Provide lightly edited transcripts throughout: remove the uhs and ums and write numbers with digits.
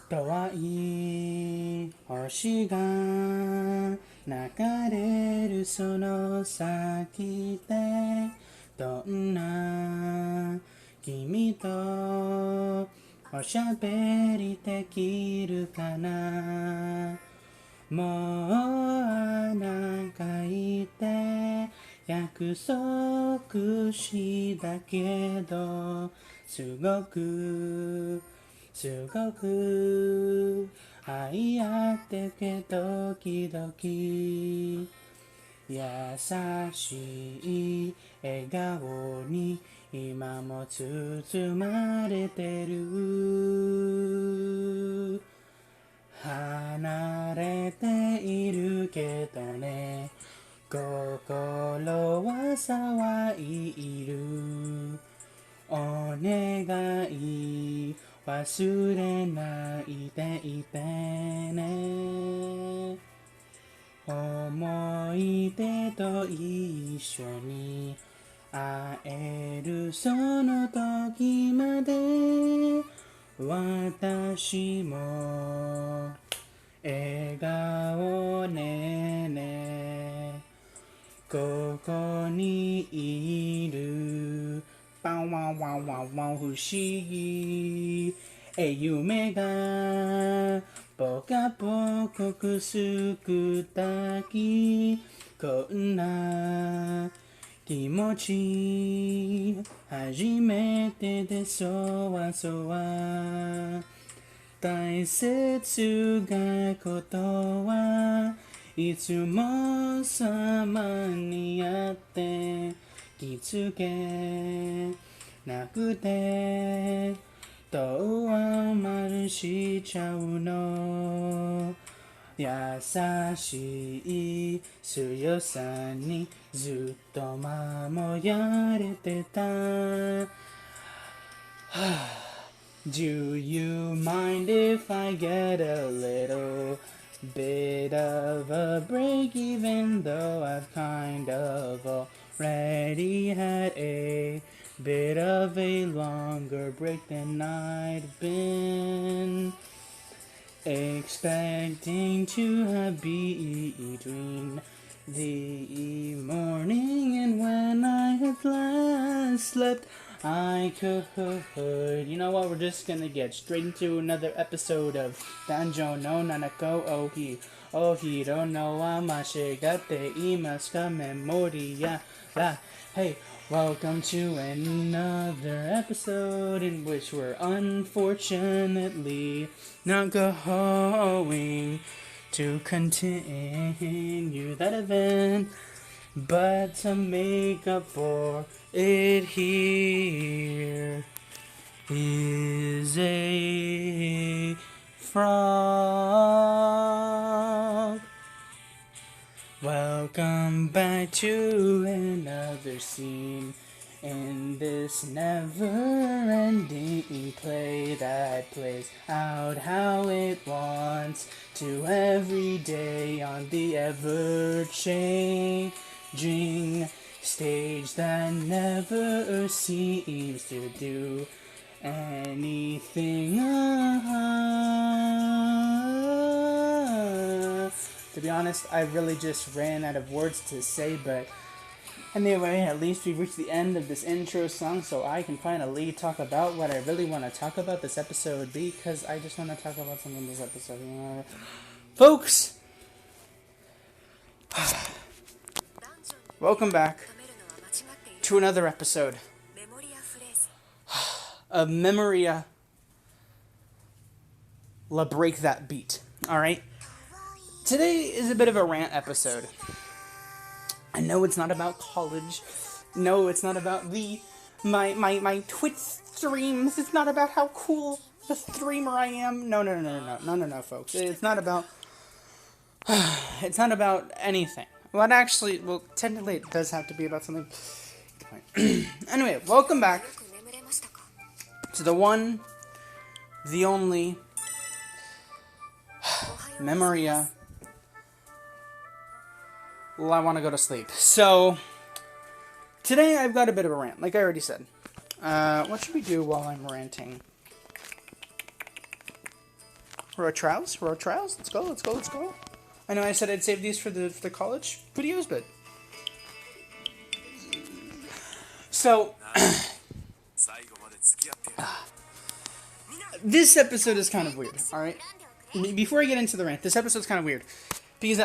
遠い星が流れるその先でどんな君とおしゃべりできるかな。もう長いて約束したけどすごく愛あってけ時々優しい笑顔に今も包まれてる。離れているけどね、心は騒いる。お願い忘れないでいてね。思い出と一緒に会えるその時まで私も笑顔ねねここにいる。ワンワンワンワンワン不思議夢がぽかぽかくすくたきこんな気持ち初めてでそわそわ大切なことはいつも様にあって気づけなくて遠回りしちゃうの。優しい強さにずっと守られてた。Do you mind if I get a little bit of a break even though I've kind of already had a bit of a longer break than I'd been expecting to have between the morning and when I had last slept I could. You know what? We're just gonna get straight into another episode of Danjo no Nanako Ohiro no Amashigate Imasu Memoria La. Hey, welcome to another episode in which we're unfortunately not going to continue that event, but to make up for it, here is a frog. Welcome back to another scene in this never-ending play that plays out how it wants to every day on the ever-changing stage that never seems to do anything. To be honest, I really just ran out of words to say, but anyway, at least we reached the end of this intro song, so I can finally talk about what I really want to talk about this episode, because I just want to talk about something this episode. You know? Folks, welcome back to another episode of Memoria La Break That Beat. Alright? Today is a bit of a rant episode. I know it's not about college. No, it's not about my Twitch streams. It's not about how cool the streamer I am. No, folks. It's not about anything. Well, technically it does have to be about something. Anyway, welcome back to the one, the only Memoria. Well, I want to go to sleep. So, today I've got a bit of a rant, like I already said. What should we do while I'm ranting? Road trials. Let's go. I know I said I'd save these for the college videos, but so this episode is kind of weird. All right, before I get into the rant, this episode's kind of weird because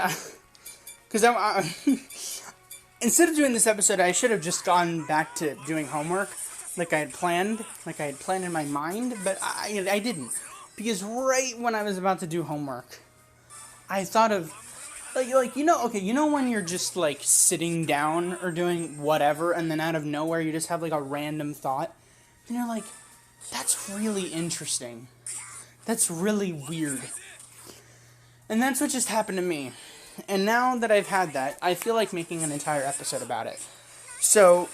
instead of doing this episode, I should have just gone back to doing homework like I had planned in my mind, but I didn't. Because right when I was about to do homework, I thought of, you know when you're just, like, sitting down or doing whatever, and then out of nowhere you just have, like, a random thought, and you're like, that's really interesting. That's really weird. And that's what just happened to me. And now that I've had that, I feel like making an entire episode about it. So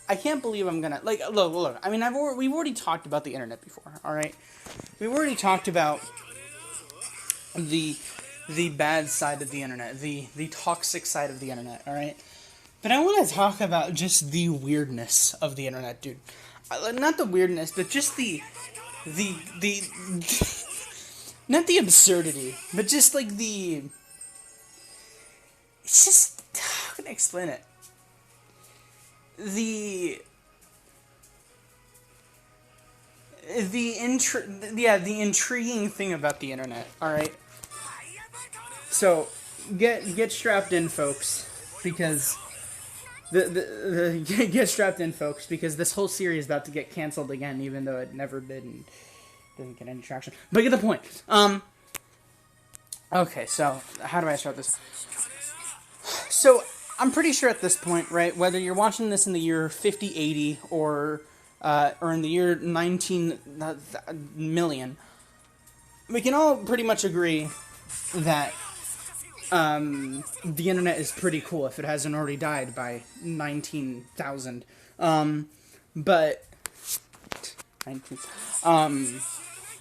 I can't believe I'm gonna, look, I mean, we've already talked about the internet before, alright? We've already talked about the bad side of the internet, the toxic side of the internet, alright? But I want to talk about just the weirdness of the internet, dude. Not the weirdness, but just the not the absurdity, but just, like, it's just, how can I explain it? The intriguing thing about the internet, alright? So, get strapped in, folks, because get strapped in, folks, because this whole series is about to get canceled again, even though it never did and didn't get any traction. But get the point. Okay, so, how do I start this? So, I'm pretty sure at this point, right, whether you're watching this in the year 5080 or in the year 19 million, we can all pretty much agree that the internet is pretty cool if it hasn't already died by 19,000. But 19,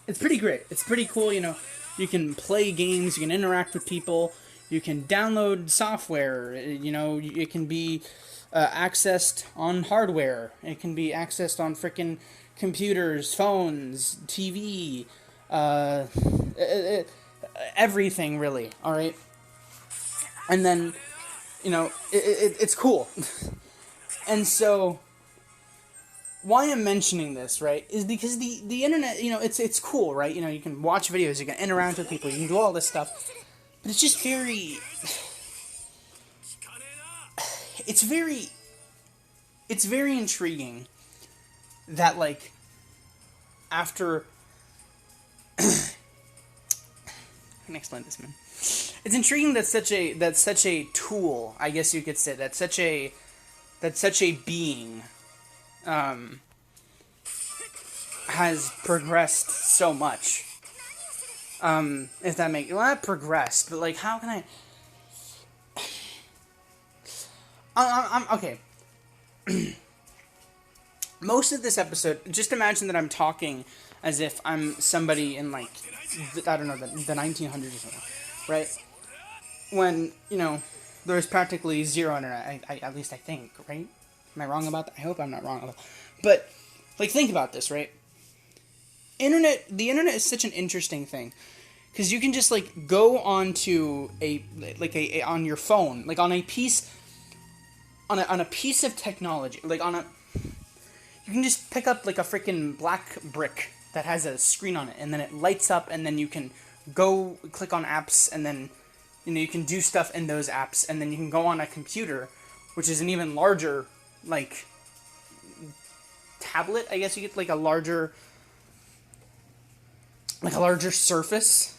it's pretty great. It's pretty cool, you know. You can play games, you can interact with people, you can download software, you know, it can be accessed on hardware, it can be accessed on frickin' computers, phones, TV, everything, really, alright? And then, you know, it's cool. And so, why I'm mentioning this, right, is because the internet, you know, it's cool, right? You know, you can watch videos, you can interact with people, you can do all this stuff. But it's just very... It's very intriguing that, like, after... How can I explain this, man? It's intriguing that such a tool, I guess you could say, that such a being has progressed so much. If that makes... Well, not progressed, but, like, how can I'm okay. Most of this episode, just imagine that I'm talking as if I'm somebody in, like, I don't know, the 1900s or something, right? When, you know, there's practically zero internet, at least I think, right? Am I wrong about that? I hope I'm not wrong about that. But, like, think about this, right? The internet is such an interesting thing, because you can just, like, go onto on your phone, like, on a piece of technology, like, you can just pick up, like, a freaking black brick that has a screen on it, and then it lights up, and then you can go click on apps, and then, you know, you can do stuff in those apps, and then you can go on a computer, which is an even larger, like, tablet, I guess you get, like, a larger surface,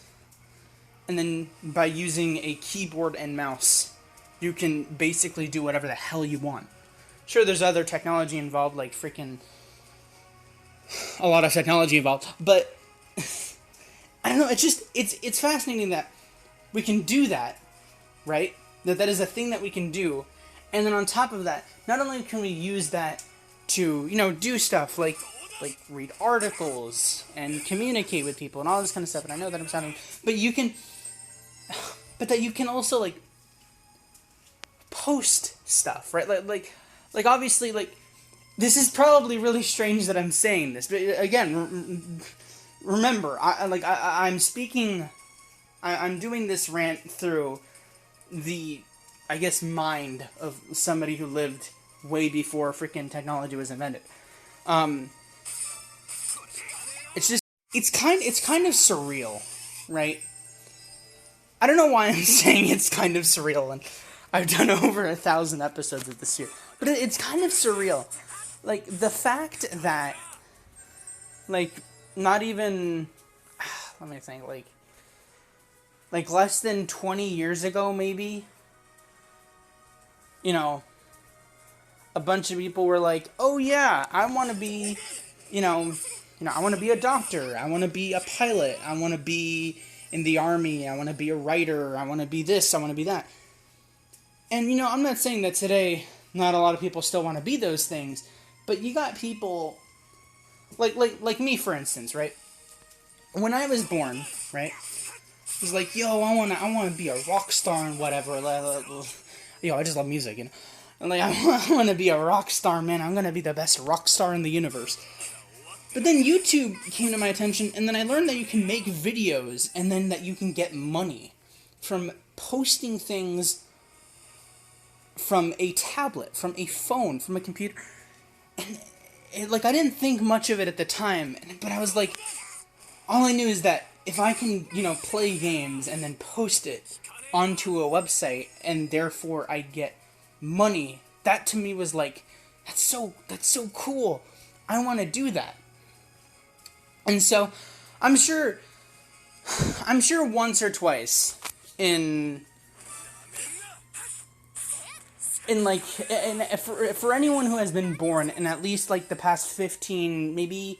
and then by using a keyboard and mouse, you can basically do whatever the hell you want. Sure, there's other technology involved, like freaking a lot of technology involved, but I don't know, it's fascinating that we can do that, right? That is a thing that we can do, and then on top of that, not only can we use that to, you know, do stuff like read articles and communicate with people and all this kind of stuff, and I know that I'm sounding, but that you can also, like, post stuff, right? Like obviously, like, this is probably really strange that I'm saying this, but again, remember, I'm speaking, I'm doing this rant through the, I guess, mind of somebody who lived way before freaking technology was invented. Um, it's just, it's kind of surreal, right? I don't know why I'm saying it's kind of surreal, and I've done over 1,000 episodes of this year, but it's kind of surreal. Like, the fact that, like, not even, let me think, like less than 20 years ago, maybe, you know, a bunch of people were like, oh yeah, I want to be, I want to be a doctor, I want to be a pilot, I want to be in the army, I want to be a writer, I want to be this, I want to be that. And, I'm not saying that today not a lot of people still want to be those things, but you got people, like me, for instance, right? When I was born, right, it was like, yo, I wanna be a rock star and whatever. Yo, I just love music, And like, I want to be a rock star, man. I'm gonna be the best rock star in the universe. But then YouTube came to my attention, and then I learned that you can make videos, and then that you can get money from posting things from a tablet, from a phone, from a computer. And I didn't think much of it at the time, but I was like, all I knew is that if I can, play games and then post it onto a website, and therefore I get money, that to me was like, that's so cool. I want to do that. And so, I'm sure once or twice for anyone who has been born in at least like the past 15, maybe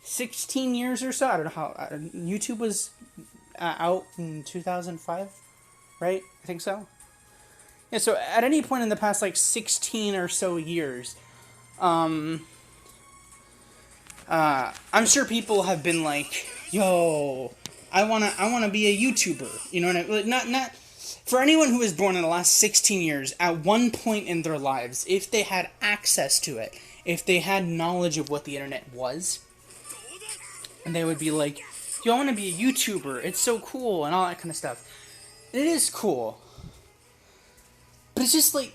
16 years or so, I don't know how, YouTube was out in 2005, right? I think so. Yeah, so at any point in the past like 16 or so years, I'm sure people have been like, yo, I wanna be a YouTuber. You know what I mean? Not for anyone who was born in the last 16 years, at one point in their lives, if they had access to it, if they had knowledge of what the internet was, and they would be like, yo, I want to be a YouTuber, it's so cool, and all that kind of stuff. It is cool. But it's just like,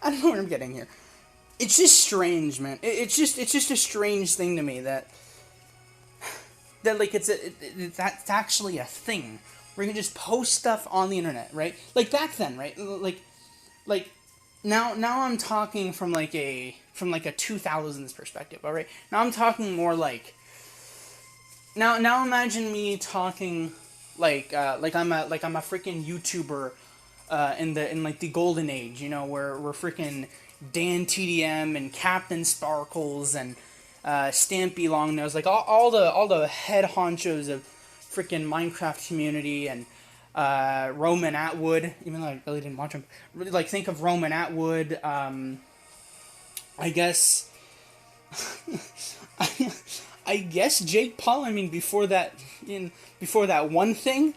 I don't know where I'm getting here. It's just strange, man. It's just a strange thing to me that like that's actually a thing where you can just post stuff on the internet, right? Like back then, right? Like now I'm talking from like a 2000s perspective, all right? Now I'm talking more like now imagine me talking like I'm a freaking YouTuber in like the golden age, where we're freaking Dan TDM and Captain Sparkles and Stampy Longnose, like all the head honchos of freaking Minecraft community, and Roman Atwood, even though I really didn't watch him. Really, like, think of Roman Atwood. I guess I guess Jake Paul. I mean, before that one thing.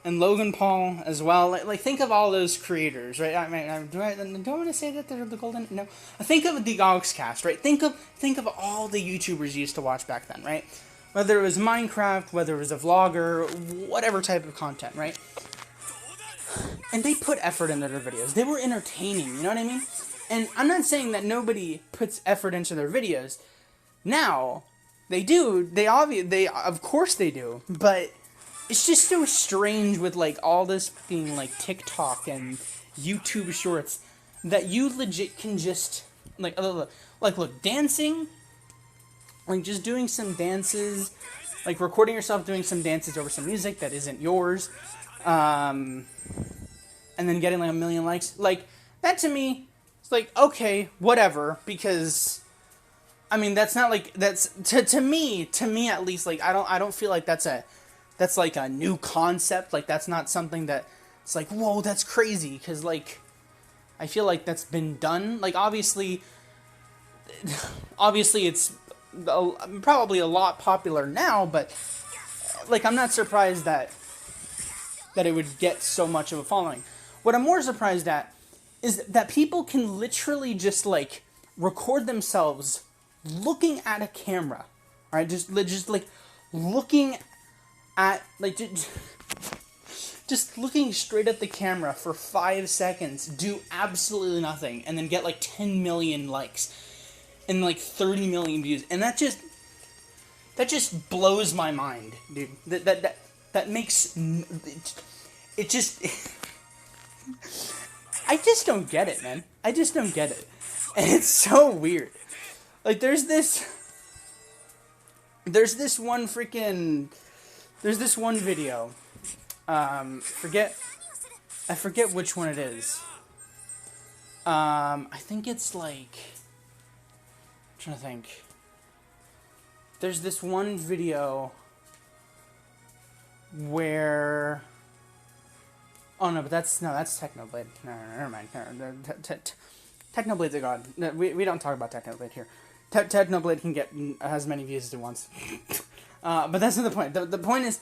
And Logan Paul as well. Like think of all those creators, right? I mean, do I want to say that they're the golden? No. Think of the Ogscast, right? Think of all the YouTubers you used to watch back then, right? Whether it was Minecraft, whether it was a vlogger, whatever type of content, right? And they put effort into their videos. They were entertaining, you know what I mean? And I'm not saying that nobody puts effort into their videos. Now, they do. They of course they do. But it's just so strange with like all this being like TikTok and YouTube Shorts that you legit can just look, dancing, like just doing some dances, like recording yourself doing some dances over some music that isn't yours, and then getting like 1 million likes. Like that to me, it's like okay, whatever, because I mean that's not like that's to me at least, like I don't feel like that's like a new concept. Like that's not something that it's like, whoa, that's crazy, because like I feel like that's been done. Like obviously it's probably a lot popular now, but like I'm not surprised that it would get so much of a following. What I'm more surprised at is that people can literally just like record themselves looking at a camera Alright, just like looking at, like, just looking straight at the camera for 5 seconds, do absolutely nothing, and then get like 10 million likes and like 30 million views. And that just blows my mind, dude. That makes it just I just don't get it, man. I just don't get it. And it's so weird. Like there's this one video. I forget which one it is. I think it's like, I'm trying to think. There's this one video where, oh no, but that's Technoblade. No, never mind. Technoblade's a god. No, we don't talk about Technoblade here. Technoblade can get as many views as it wants. But that's not the point. The point is,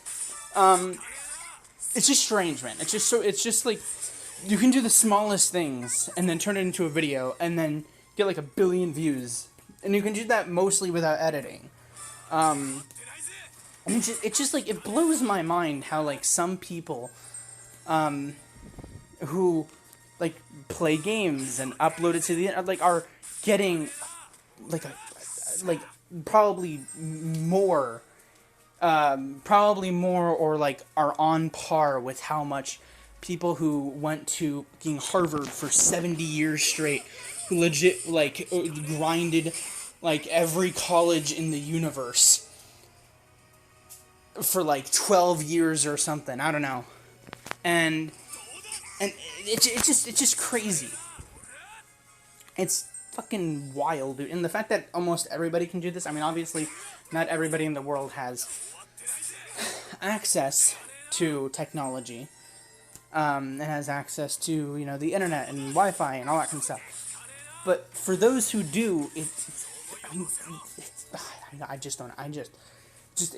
it's just strange, man. It's just like, you can do the smallest things and then turn it into a video and then get like 1 billion views. And you can do that mostly without editing. And it's just like, it blows my mind how like some people, who like play games and upload it to the internet, like are getting like probably more or like are on par with how much people who went to fucking Harvard for 70 years straight, who legit like grinded like every college in the universe for like 12 years or something, I don't know. And it's just crazy. It's fucking wild, dude. And the fact that almost everybody can do this, I mean, obviously, not everybody in the world has access to technology, and has access to, you know, the internet and Wi-Fi and all that kind of stuff. But for those who do, it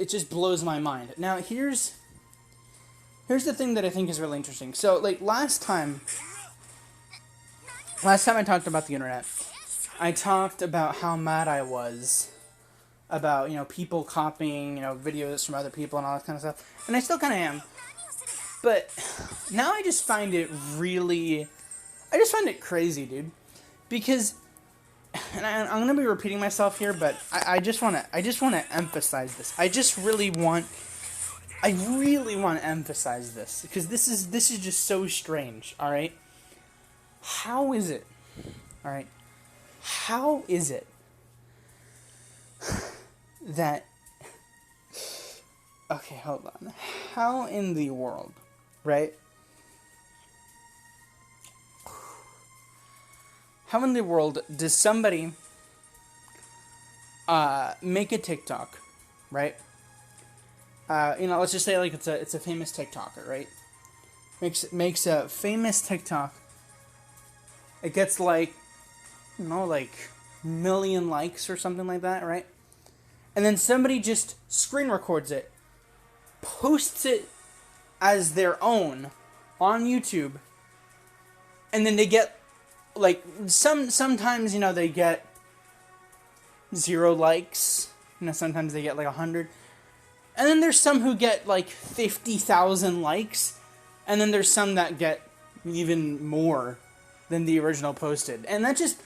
just blows my mind. Now, here's the thing that I think is really interesting. So, like, last time I talked about the internet, I talked about how mad I was about, you know, people copying, you know, videos from other people and all that kind of stuff. And I still kind of am. But now I just find it crazy, dude. Because, and I'm going to be repeating myself here, but I just want to emphasize this. I really want to emphasize this, because this is just so strange, all right? How is it? All right? How is it that, okay, hold on. How in the world, right? How in the world does somebody make a TikTok, right? You know, let's just say like it's a famous TikToker, right? Makes a famous TikTok. It gets like, you know, like 1 million likes or something like that, right? And then somebody just screen records it, posts it as their own on YouTube, and then they get like sometimes, you know, they get 0 likes, you know, sometimes they get like 100. And then there's some who get like 50,000 likes, and then there's some that get even more than the original posted. And I just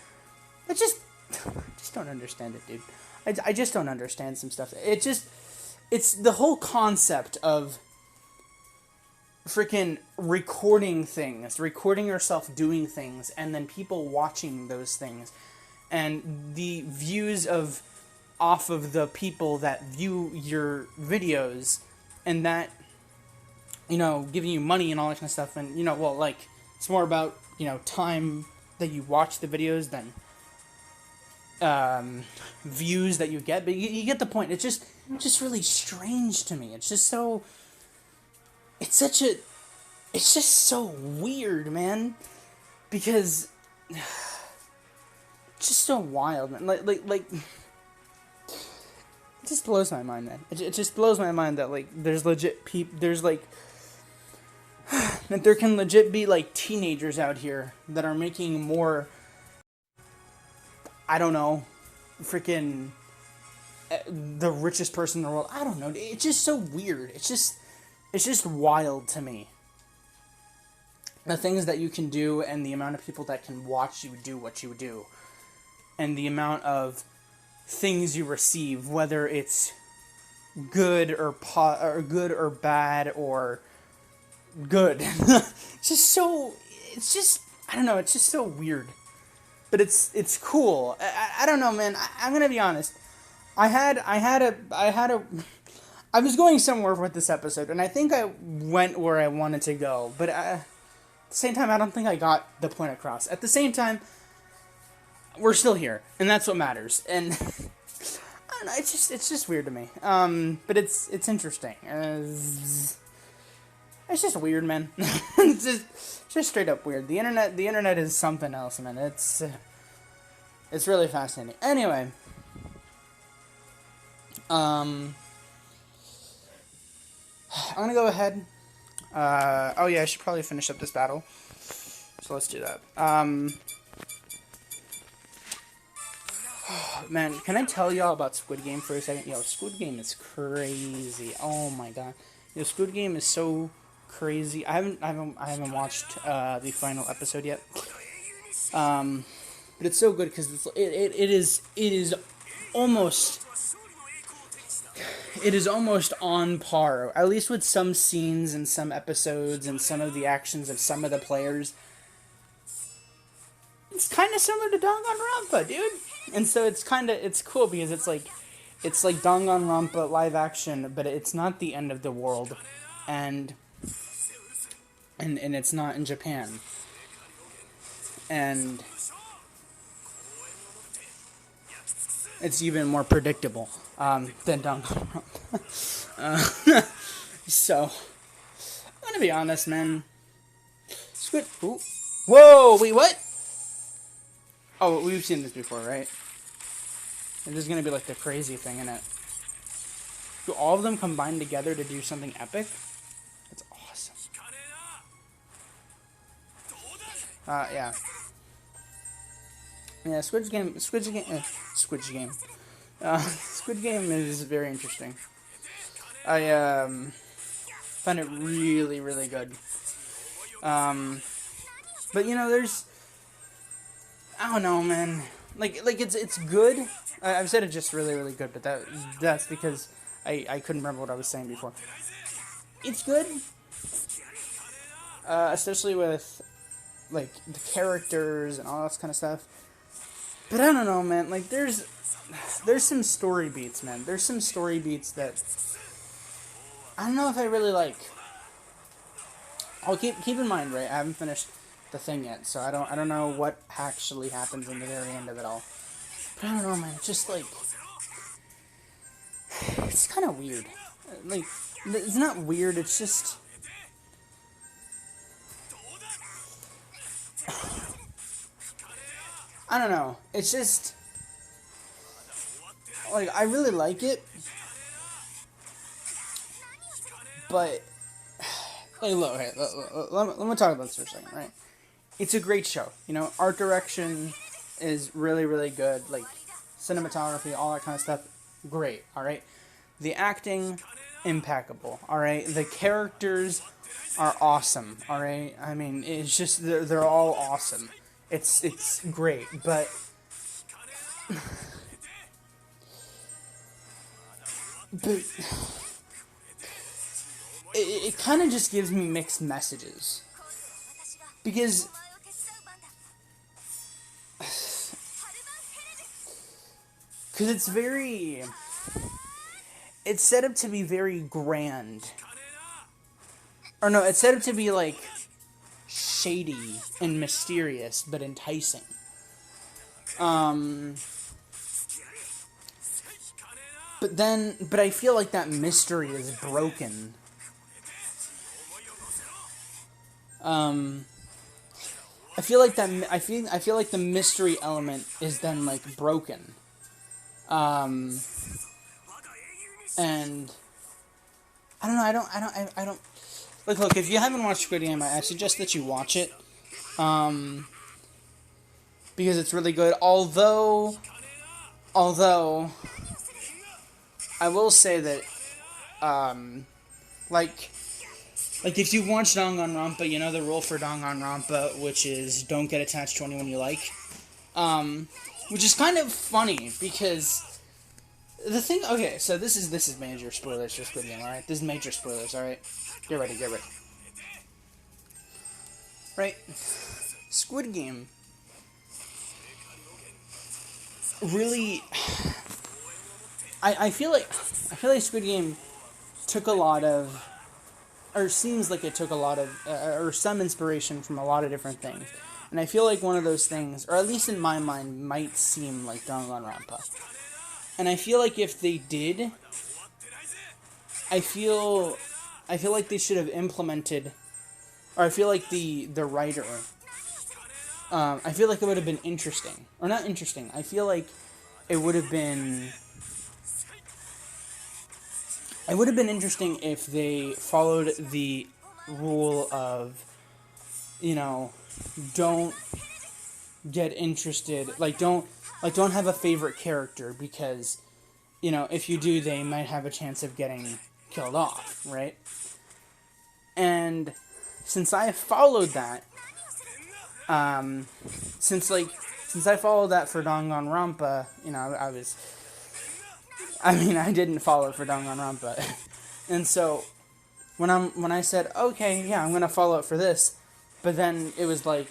don't understand it, dude. I just don't understand some stuff. It's the whole concept of freaking recording things, recording yourself doing things, and then people watching those things, and the views off of the people that view your videos, and that, you know, giving you money and all that kind of stuff. And, you know, well, like, it's more about, you know, time that you watch the videos than views that you get. But you get the point. It's just really strange to me. It's just so, it's just so weird, man, because it's just so wild, man. Like it just blows my mind, man. It just blows my mind that, like, there's legit there's, like, that there can legit be, like, teenagers out here that are making more, I don't know, freaking the richest person in the world. I don't know. It's just so weird. It's just wild to me. The things that you can do and the amount of people that can watch you do what you do. And the amount of things you receive, whether it's good or good or bad or good. It's just, I don't know, it's just so weird. But it's cool. I don't know, man. I'm gonna be honest. I was going somewhere with this episode, and I think I went where I wanted to go. But at the same time, I don't think I got the point across. At the same time, we're still here, and that's what matters. And I don't know, it's just weird to me. But it's interesting. It's just weird, man. It's just straight up weird. The internet is something else, man. It's really fascinating. Anyway, I'm gonna go ahead. Oh yeah, I should probably finish up this battle. So let's do that. Man, can I tell y'all about Squid Game for a second? Yo, Squid Game is crazy. Oh my god. Yo, Squid Game is so crazy. I haven't watched the final episode yet. But it's so good because it is almost on par, at least with some scenes and some episodes and some of the actions of some of the players. It's kind of similar to Danganronpa, dude. And so it's cool because it's like Danganronpa live action, but it's not the end of the world, and it's not in Japan, and it's even more predictable than Danganronpa. So I'm gonna be honest, man. Squid. Ooh. Whoa! Wait, what? Oh, we've seen this before, right? And this is gonna be like the crazy thing in it. Do all of them combine together to do something epic? That's awesome. Yeah. Yeah, Squid Game is very interesting. I find it really, really good. But you know, I don't know, man. Like it's good. I've said it's just really, really good, but that's because I couldn't remember what I was saying before. It's good, especially with like the characters and all that kind of stuff. But I don't know, man. Like there's some story beats, man. There's some story beats that I don't know if I really like. I'll keep in mind, right? I haven't finished the thing yet, so I don't know what actually happens in the very end of it all. But I don't know, man. It's just like it's kind of weird. Like it's not weird. It's just I don't know. It's just like I really like it, but like look, okay, let me talk about this for a second, right? It's a great show, you know. Art direction is really, really good. Like cinematography, all that kind of stuff, great. All right, the acting, impeccable. All right, the characters are awesome. All right, I mean, it's just they're all awesome. It's great, but it kind of just gives me mixed messages because it's set up to be very grand. Or no, it's set up to be like shady and mysterious, but enticing. But I feel like that mystery is broken. I feel like the mystery element is then like broken. And I don't know. I don't. Look. If you haven't watched Squid Game, I suggest that you watch it. Because it's really good. Although, I will say that, like if you watch Danganronpa, you know the rule for Danganronpa, which is don't get attached to anyone you like. Which is kind of funny because the thing. Okay, so this is major spoilers for Squid Game. All right, this is major spoilers. All right, get ready, get ready. Right, Squid Game really. I feel like Squid Game took a lot of, or seems like it took a lot of, or some inspiration from a lot of different things. And I feel like one of those things, or at least in my mind, might seem like Danganronpa. And I feel like if they did, I feel like they should have implemented, or I feel like the writer, I feel like it would have been interesting, or not interesting. I feel like it would have been interesting if they followed the rule of, don't get interested, don't have a favorite character, because, if you do, they might have a chance of getting killed off, right? And since I followed that, since I followed that for Danganronpa, I didn't follow it for Danganronpa. And so, when I said, okay, yeah, I'm gonna follow it for this, but then it was like,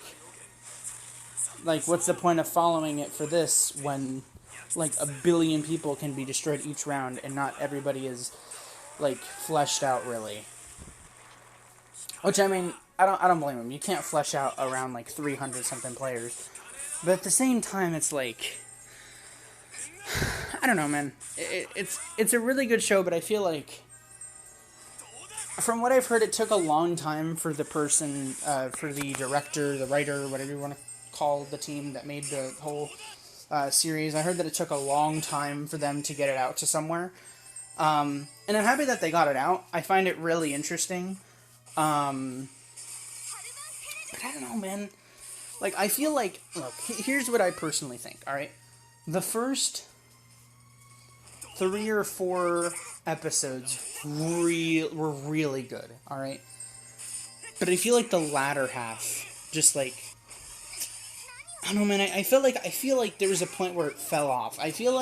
what's the point of following it for this when, 1 billion people can be destroyed each round and not everybody is, fleshed out, really. Which, I don't blame them. You can't flesh out around, 300-something players. But at the same time, it's I don't know, man. It's a really good show, but I feel like, from what I've heard, it took a long time for the person, for the director, the writer, whatever you want to call the team that made the whole series. I heard that it took a long time for them to get it out to somewhere. And I'm happy that they got it out. I find it really interesting. But I don't know, man. I feel like, look, here's what I personally think, alright? The first 3 or 4 episodes were really good, alright? But I feel like the latter half, just I don't know, man, I feel like there was a point where it fell off. I felt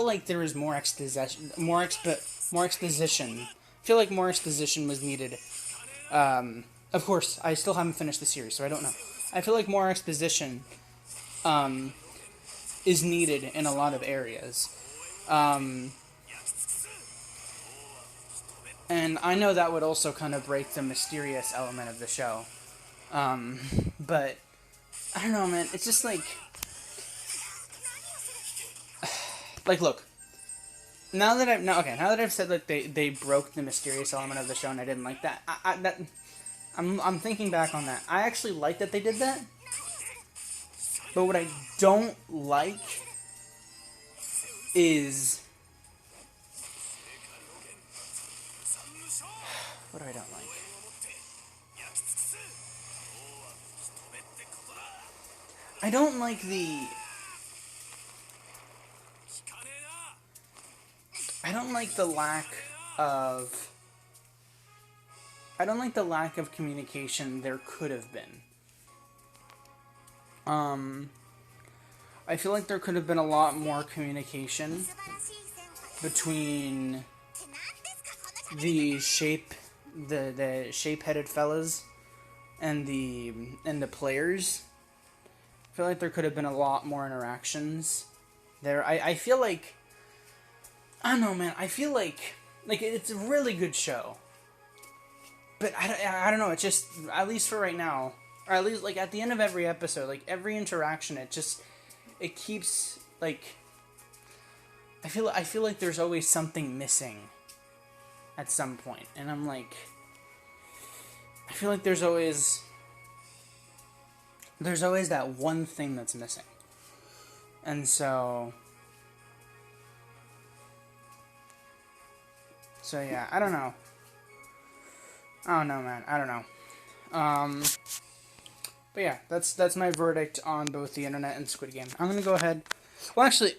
like there was more exposition. I feel like more exposition was needed. Of course, I still haven't finished the series, so I don't know. I feel like more exposition is needed in a lot of areas. And I know that would also kind of break the mysterious element of the show. But I don't know, man. It's just look. Now that I've said that they broke the mysterious element of the show and I didn't like that. I'm thinking back on that. I actually like that they did that. But what I don't like is, what do I don't like? I don't like the lack of communication there could have been. I feel like there could have been a lot more communication between the shape-headed fellas and the players. I feel like there could have been a lot more interactions there. I feel like, I don't know, man. I feel like it's a really good show. But I don't know, it's just, at least for right now, or at least, at the end of every episode, every interaction, it keeps, I feel like there's always something missing at some point. And I'm I feel like there's always that one thing that's missing. And so yeah, I don't know. Man. I don't know. But yeah, that's my verdict on both the internet and Squid Game. I'm gonna go ahead. Well, actually,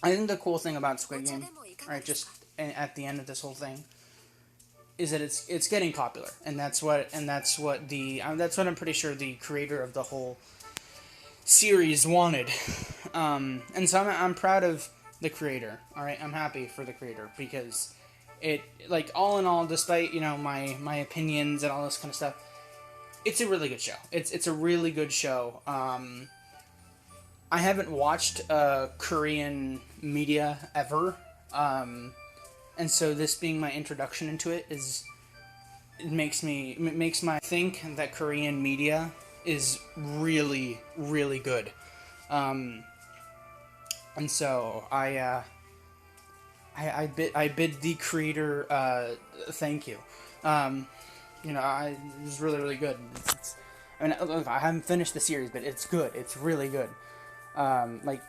I think the cool thing about Squid Game, right, just at the end of this whole thing, is that it's getting popular, and that's what I'm pretty sure the creator of the whole series wanted. And so I'm proud of the creator. All right, I'm happy for the creator because it, like, all in all, despite my opinions and all this kind of stuff, it's a really good show. It's a really good show. I haven't watched Korean media ever, and so this being my introduction into it makes my think that Korean media is really, really good. And so I bid the creator thank you. It was really, really good. Look, I haven't finished the series, but it's good. It's really good. Like,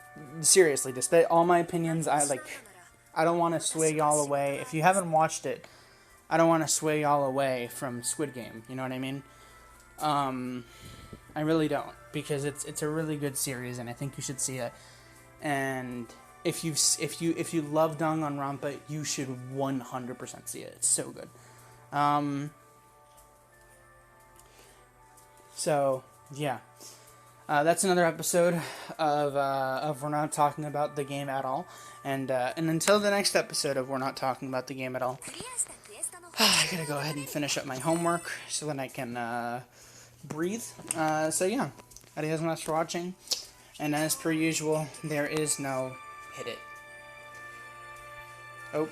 seriously, despite all my opinions, I don't want to sway y'all away. If you haven't watched it, I don't want to sway y'all away from Squid Game. You know what I mean? I really don't, because it's a really good series, and I think you should see it. And if you love Danganronpa, you should 100% see it. It's so good. So yeah, that's another episode of We're Not Talking About the Game at All. And until the next episode of We're Not Talking About the Game at All, I gotta go ahead and finish up my homework so that I can breathe. So yeah, adios much for watching. And as per usual, there is no hit it. Oh.